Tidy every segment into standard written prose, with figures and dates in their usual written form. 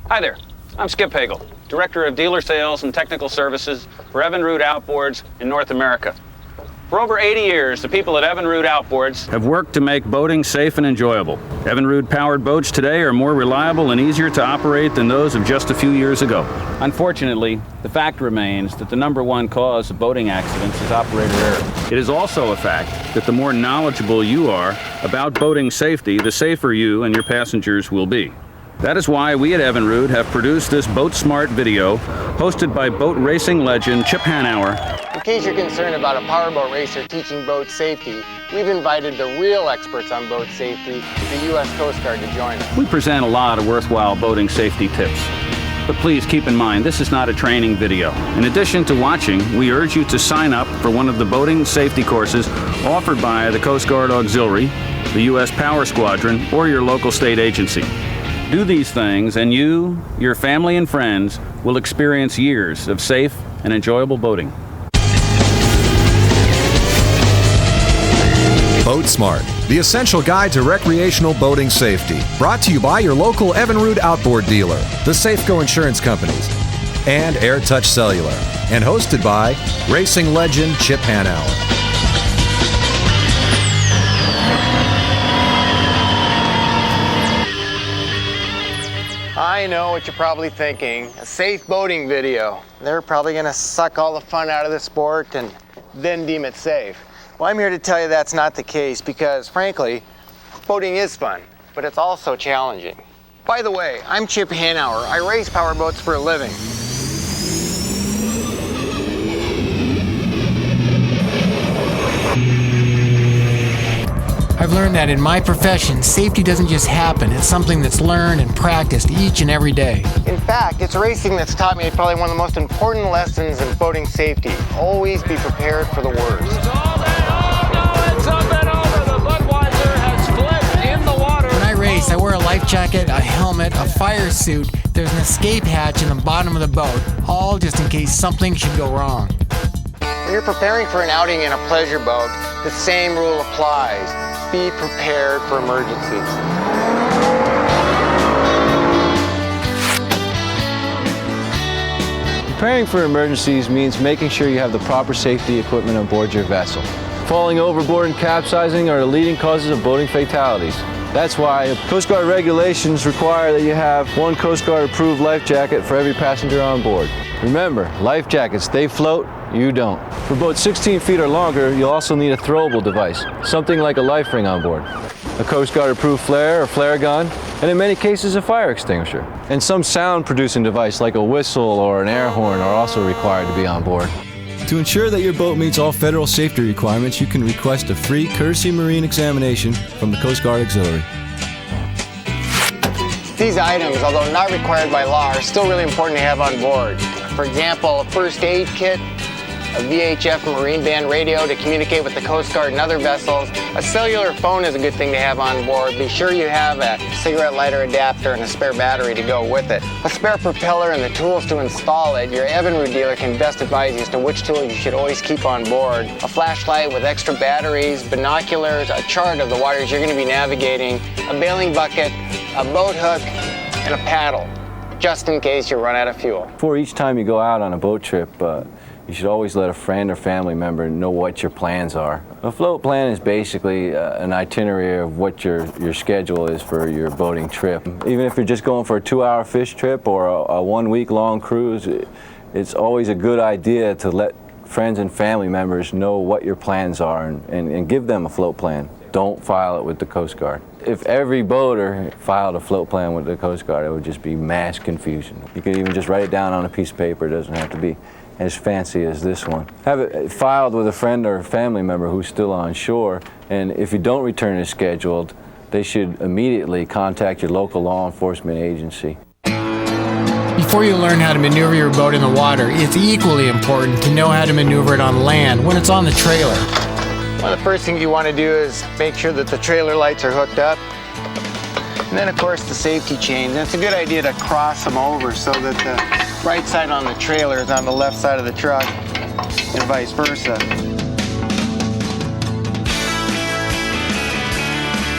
Hi there, I'm Skip Hagel, Director of Dealer Sales and Technical Services for Evinrude Outboards in North America. For over 80 years, the people at Evinrude Outboards have worked to make boating safe and enjoyable. Evinrude-powered boats today are more reliable and easier to operate than those of just a few years ago. Unfortunately, the fact remains that the #1 cause of boating accidents is operator error. It is also a fact that the more knowledgeable you are about boating safety, the safer you and your passengers will be. That is why we at Evinrude have produced this Boat Smart video, hosted by boat racing legend Chip Hanauer. In case you're concerned about a powerboat racer teaching boat safety, we've invited the real experts on boat safety, the U.S. Coast Guard, to join us. We present a lot of worthwhile boating safety tips. But please keep in mind, this is not a training video. In addition to watching, we urge you to sign up for one of the boating safety courses offered by the Coast Guard Auxiliary, the U.S. Power Squadron, or your local state agency. Do these things and you, your family and friends will experience years of safe and enjoyable boating. Boat Smart, the essential guide to recreational boating safety. Brought to you by your local Evinrude outboard dealer, the Safeco Insurance Companies, and AirTouch Cellular. And hosted by racing legend Chip Hanauer. I know what you're probably thinking, a safe boating video. They're probably gonna suck all the fun out of the sport and then deem it safe. Well, I'm here to tell you that's not the case because, frankly, boating is fun, but it's also challenging. By the way, I'm Chip Hanauer. I race powerboats for a living. I've learned that in my profession, safety doesn't just happen. It's something that's learned and practiced each and every day. In fact, it's racing that's taught me probably one of the most important lessons in boating safety. Always be prepared for the worst. When I race, I wear a life jacket, a helmet, a fire suit. There's an escape hatch in the bottom of the boat, all just in case something should go wrong. When you're preparing for an outing in a pleasure boat, the same rule applies. Be prepared for emergencies. Preparing for emergencies means making sure you have the proper safety equipment on board your vessel. Falling overboard and capsizing are the leading causes of boating fatalities. That's why Coast Guard regulations require that you have one Coast Guard approved life jacket for every passenger on board. Remember, life jackets, they float, you don't. For boats 16 feet or longer, you'll also need a throwable device, something like a life ring on board. A Coast Guard approved flare or flare gun, and in many cases a fire extinguisher. And some sound producing device like a whistle or an air horn are also required to be on board. To ensure that your boat meets all federal safety requirements, you can request a free courtesy marine examination from the Coast Guard Auxiliary. These items, although not required by law, are still really important to have on board. For example, a first aid kit, a VHS marine band radio to communicate with the Coast Guard and other vessels. A cellular phone is a good thing to have on board. Be sure you have a cigarette lighter adapter and a spare battery to go with it. A spare propeller and the tools to install it. Your Evinrude dealer can best advise you as to which tool you should always keep on board. A flashlight with extra batteries, binoculars, a chart of the waters you're going to be navigating, a bailing bucket, a boat hook, and a paddle, just in case you run out of fuel. Before each time you go out on a boat trip, you should always let a friend or family member know what your plans are. A float plan is basically an itinerary of what your schedule is for your boating trip. Even if you're just going for a 2-hour fish trip or a 1-week-long cruise, it's always a good idea to let friends and family members know what your plans are and give them a float plan. Don't file it with the Coast Guard. If every boater filed a float plan with the Coast Guard, it would just be mass confusion. You could even just write it down on a piece of paper. It doesn't have to be as fancy as this one. Have it filed with a friend or a family member who's still on shore, and if you don't return as scheduled, they should immediately contact your local law enforcement agency. Before you learn how to maneuver your boat in the water, it's equally important to know how to maneuver it on land when it's on the trailer. One of the first things you want to do is make sure that the trailer lights are hooked up. And then, of course, the safety chain. And it's a good idea to cross them over so that the right side on the trailer is on the left side of the truck and vice versa.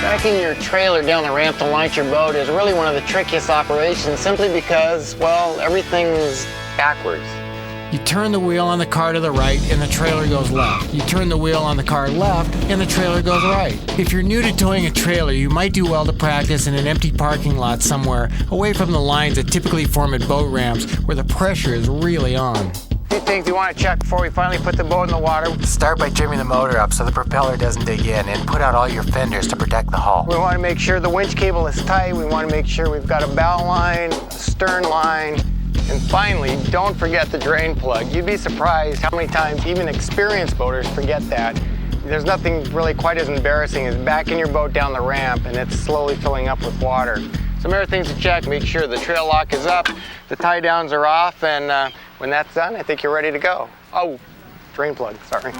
Backing your trailer down the ramp to launch your boat is really one of the trickiest operations simply because, well, everything's backwards. You turn the wheel on the car to the right and the trailer goes left. You turn the wheel on the car left and the trailer goes right. If you're new to towing a trailer, you might do well to practice in an empty parking lot somewhere away from the lines that typically form at boat ramps where the pressure is really on. A few things you want to check before we finally put the boat in the water. Start by trimming the motor up so the propeller doesn't dig in, and put out all your fenders to protect the hull. We want to make sure the winch cable is tight. We want to make sure we've got a bow line, a stern line, and finally, don't forget the drain plug. You'd be surprised how many times even experienced boaters forget that. There's nothing really quite as embarrassing as backing your boat down the ramp and it's slowly filling up with water. Some other things to check: make sure the trail lock is up, the tie downs are off, and when that's done, I think you're ready to go. Oh, drain plug, sorry.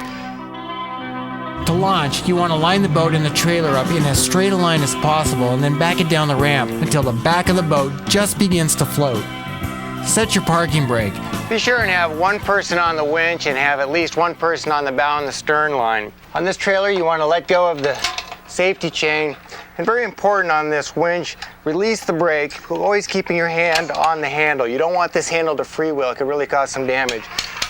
To launch, you want to line the boat and the trailer up in as straight a line as possible and then back it down the ramp until the back of the boat just begins to float. Set your parking brake. Be sure and have one person on the winch and have at least one person on the bow and the stern line. On this trailer, you want to let go of the safety chain. And very important on this winch, release the brake, always keeping your hand on the handle. You don't want this handle to freewheel, it could really cause some damage.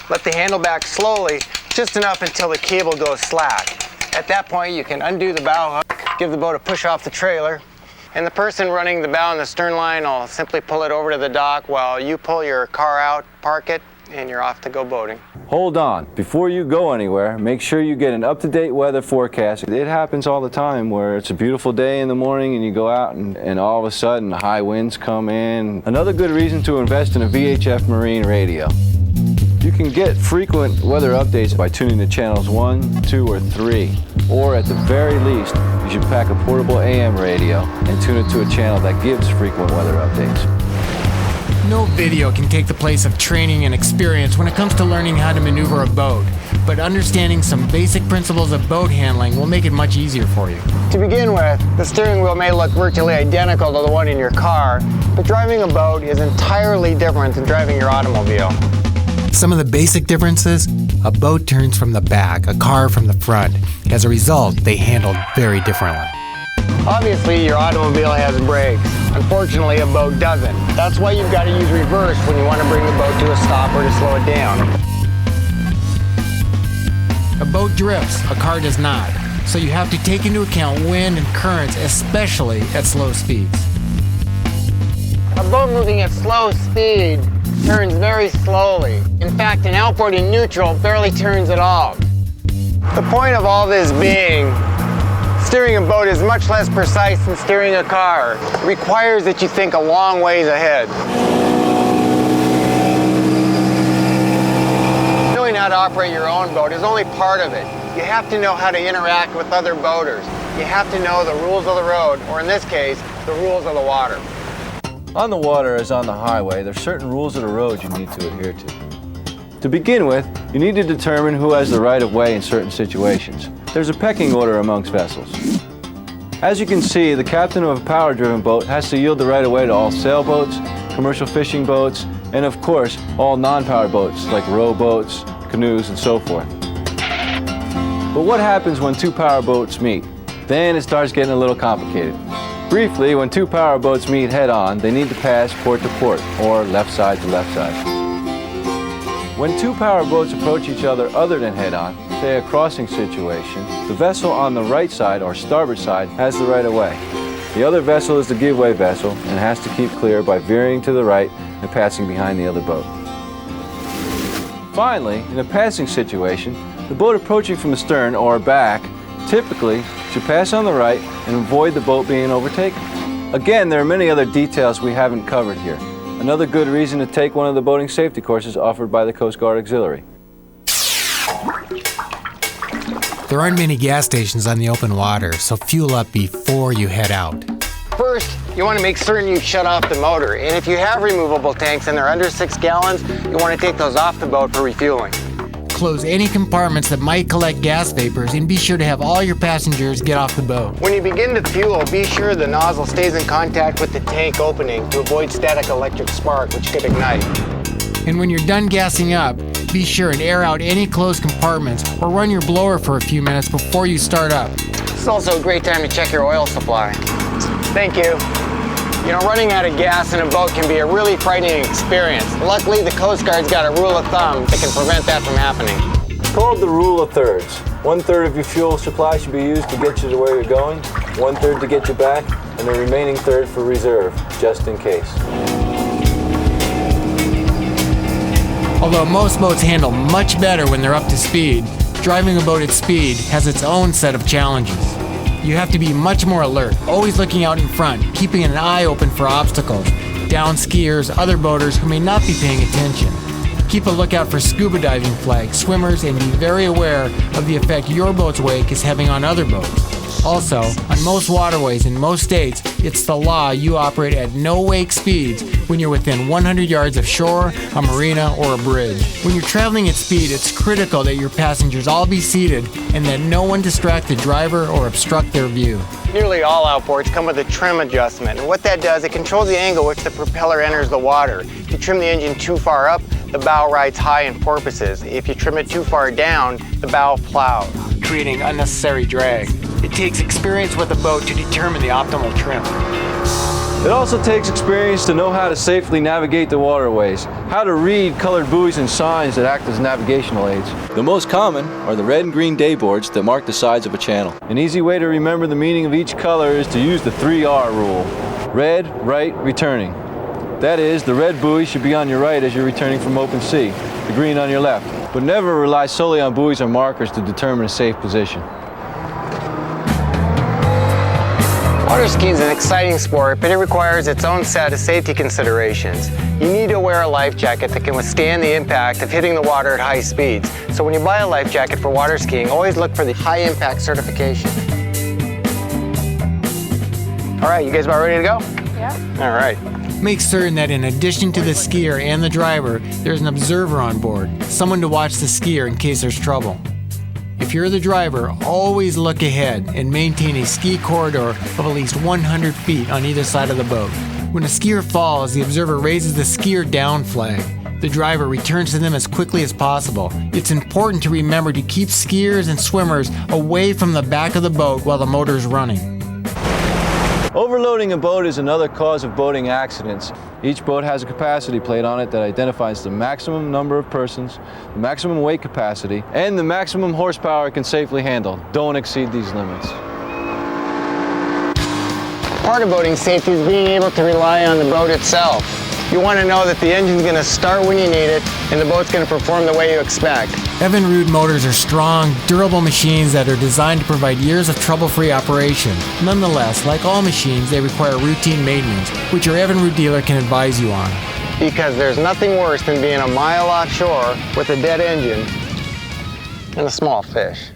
Let the handle back slowly, just enough until the cable goes slack. At that point, you can undo the bow hook, give the boat a push off the trailer, and the person running the bow and the stern line will simply pull it over to the dock while you pull your car out, park it, and you're off to go boating. Hold on. Before you go anywhere, make sure you get an up-to-date weather forecast. It happens all the time where it's a beautiful day in the morning and you go out and all of a sudden high winds come in. Another good reason to invest in a VHF marine radio. You can get frequent weather updates by tuning to channels 1, 2, or 3. Or at the very least, you should pack a portable AM radio and tune it to a channel that gives frequent weather updates. No video can take the place of training and experience when it comes to learning how to maneuver a boat, but understanding some basic principles of boat handling will make it much easier for you. To begin with, the steering wheel may look virtually identical to the one in your car, but driving a boat is entirely different than driving your automobile. Some of the basic differences: a boat turns from the back, a car from the front. As a result, they handle very differently. Obviously, your automobile has brakes. Unfortunately, a boat doesn't. That's why you've got to use reverse when you want to bring the boat to a stop or to slow it down. A boat drifts, a car does not. So you have to take into account wind and currents, especially at slow speeds. A boat moving at slow speed turns very slowly. In fact, an outboard in neutral barely turns at all. The point of all this being, steering a boat is much less precise than steering a car. It requires that you think a long ways ahead. Knowing how to operate your own boat is only part of it. You have to know how to interact with other boaters. You have to know the rules of the road, or in this case, the rules of the water. On the water, as on the highway, there are certain rules of the road you need to adhere to. To begin with, you need to determine who has the right of way in certain situations. There's a pecking order amongst vessels. As you can see, the captain of a power-driven boat has to yield the right of way to all sailboats, commercial fishing boats, and of course, all non-powered boats like rowboats, canoes, and so forth. But what happens when two power boats meet? Then it starts getting a little complicated. Briefly, when two power boats meet head-on, they need to pass port to port, or left side to left side. When two power boats approach each other other than head-on, say a crossing situation, the vessel on the right side or starboard side has the right of way. The other vessel is the give-way vessel and has to keep clear by veering to the right and passing behind the other boat. Finally, in a passing situation, the boat approaching from the stern or back typically should pass on the right and avoid the boat being overtaken. Again, there are many other details we haven't covered here. Another good reason to take one of the boating safety courses offered by the Coast Guard Auxiliary. There aren't many gas stations on the open water, so fuel up before you head out. First, you want to make certain you shut off the motor. And if you have removable tanks and they're under 6 gallons, you want to take those off the boat for refueling. Close any compartments that might collect gas vapors and be sure to have all your passengers get off the boat. When you begin to fuel, be sure the nozzle stays in contact with the tank opening to avoid static electric spark, which could ignite. And when you're done gassing up, be sure and air out any closed compartments or run your blower for a few minutes before you start up. is also a great time to check your oil supply. Thank you. You know, running out of gas in a boat can be a really frightening experience. Luckily, the Coast Guard's got a rule of thumb that can prevent that from happening. It's called the rule of thirds. 1/3 of your fuel supply should be used to get you to where you're going, 1/3 to get you back, and the remaining third for reserve, just in case. Although most boats handle much better when they're up to speed, driving a boat at speed has its own set of challenges. You have to be much more alert, always looking out in front, keeping an eye open for obstacles, down skiers, other boaters who may not be paying attention. Keep a lookout for scuba diving flags, swimmers, and be very aware of the effect your boat's wake is having on other boats. Also, on most waterways in most states, it's the law you operate at no wake speeds when you're within 100 yards of shore, a marina, or a bridge. When you're traveling at speed, it's critical that your passengers all be seated and that no one distract the driver or obstruct their view. Nearly all outboards come with a trim adjustment, and what that does, it controls the angle which the propeller enters the water. If you trim the engine too far up, the bow rides high in porpoises. If you trim it too far down, the bow plows, creating unnecessary drag. It takes experience with a boat to determine the optimal trim. It also takes experience to know how to safely navigate the waterways, how to read colored buoys and signs that act as navigational aids. The most common are the red and green dayboards that mark the sides of a channel. An easy way to remember the meaning of each color is to use the 3R rule. Red, right, returning. That is, the red buoy should be on your right as you're returning from open sea, the green on your left. But never rely solely on buoys or markers to determine a safe position. Water skiing is an exciting sport, but it requires its own set of safety considerations. You need to wear a life jacket that can withstand the impact of hitting the water at high speeds. So when you buy a life jacket for water skiing, always look for the high impact certification. All right, you guys about ready to go? Yeah. All right. Make certain that in addition to the skier and the driver, there's an observer on board, someone to watch the skier in case there's trouble. If you're the driver, always look ahead and maintain a ski corridor of at least 100 feet on either side of the boat. When a skier falls, the observer raises the skier down flag. The driver returns to them as quickly as possible. It's important to remember to keep skiers and swimmers away from the back of the boat while the motor is running. Overloading a boat is another cause of boating accidents. Each boat has a capacity plate on it that identifies the maximum number of persons, the maximum weight capacity, and the maximum horsepower it can safely handle. Don't exceed these limits. Part of boating safety is being able to rely on the boat itself. You want to know that the engine's going to start when you need it, and the boat's going to perform the way you expect. Evinrude motors are strong, durable machines that are designed to provide years of trouble-free operation. Nonetheless, like all machines, they require routine maintenance, which your Evinrude dealer can advise you on. Because there's nothing worse than being a mile offshore with a dead engine and a small fish.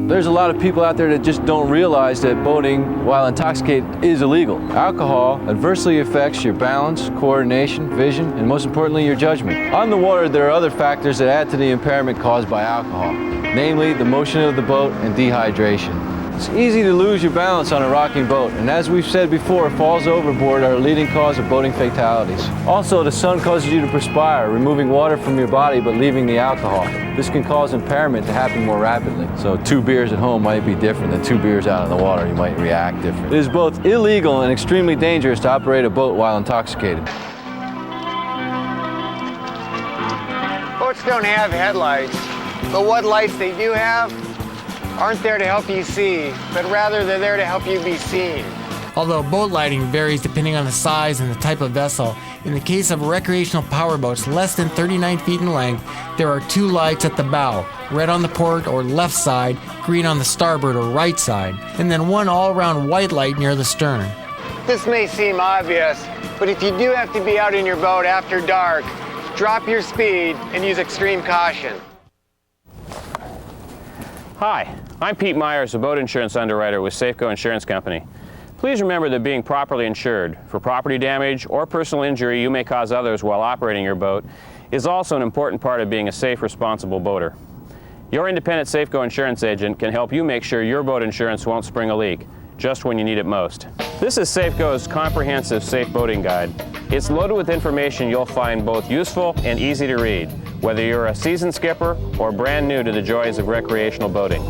There's a lot of people out there that just don't realize that boating while intoxicated is illegal. Alcohol adversely affects your balance, coordination, vision, and most importantly, your judgment. On the water, there are other factors that add to the impairment caused by alcohol, namely the motion of the boat and dehydration. It's easy to lose your balance on a rocking boat, and as we've said before, falls overboard are a leading cause of boating fatalities. Also, the sun causes you to perspire, removing water from your body but leaving the alcohol. This can cause impairment to happen more rapidly. So 2 beers at home might be different than 2 beers out on the water. You might react different. It is both illegal and extremely dangerous to operate a boat while intoxicated. Boats don't have headlights, but what lights they do have aren't there to help you see, but rather they're there to help you be seen. Although boat lighting varies depending on the size and the type of vessel, in the case of recreational powerboats less than 39 feet in length, there are 2 lights at the bow, red on the port or left side, green on the starboard or right side, and then 1 all-round white light near the stern. This may seem obvious, but if you do have to be out in your boat after dark, drop your speed and use extreme caution. Hi, I'm Pete Myers, a boat insurance underwriter with Safeco Insurance Company. Please remember that being properly insured for property damage or personal injury you may cause others while operating your boat is also an important part of being a safe, responsible boater. Your independent Safeco insurance agent can help you make sure your boat insurance won't spring a leak just when you need it most. This is Safeco's comprehensive safe boating guide. It's loaded with information you'll find both useful and easy to read. whether you're a seasoned skipper or brand new to the joys of recreational boating.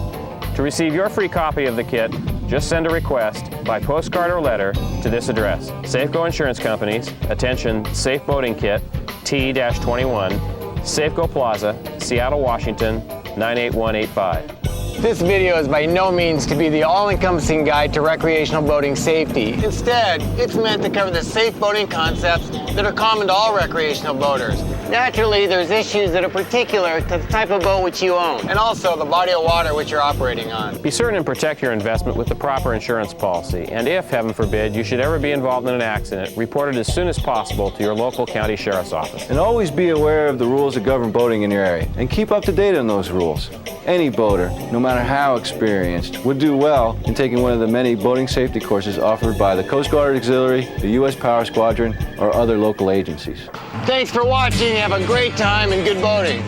To receive your free copy of the kit, just send a request by postcard or letter to this address. Safeco Insurance Companies, attention, Safe Boating Kit, T-21, Safeco Plaza, Seattle, Washington, 98185. This video is by no means to be the all-encompassing guide to recreational boating safety. Instead, it's meant to cover the safe boating concepts that are common to all recreational boaters. Naturally, there's issues that are particular to the type of boat which you own, and also the body of water which you're operating on. Be certain and protect your investment with the proper insurance policy, and if, heaven forbid, you should ever be involved in an accident, report it as soon as possible to your local county sheriff's office. And always be aware of the rules that govern boating in your area, and keep up to date on those rules. Any boater, no matter how experienced, would do well in taking one of the many boating safety courses offered by the Coast Guard Auxiliary, the U.S. Power Squadron, or other local agencies. Thanks for watching. Have a great time and good boating.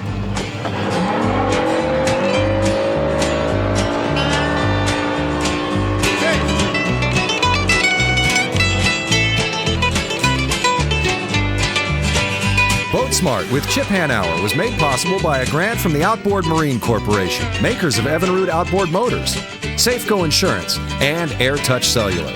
Boat Smart with Chip Hanauer was made possible by a grant from the Outboard Marine Corporation, makers of Evinrude outboard motors, Safeco Insurance, and Air Touch Cellular.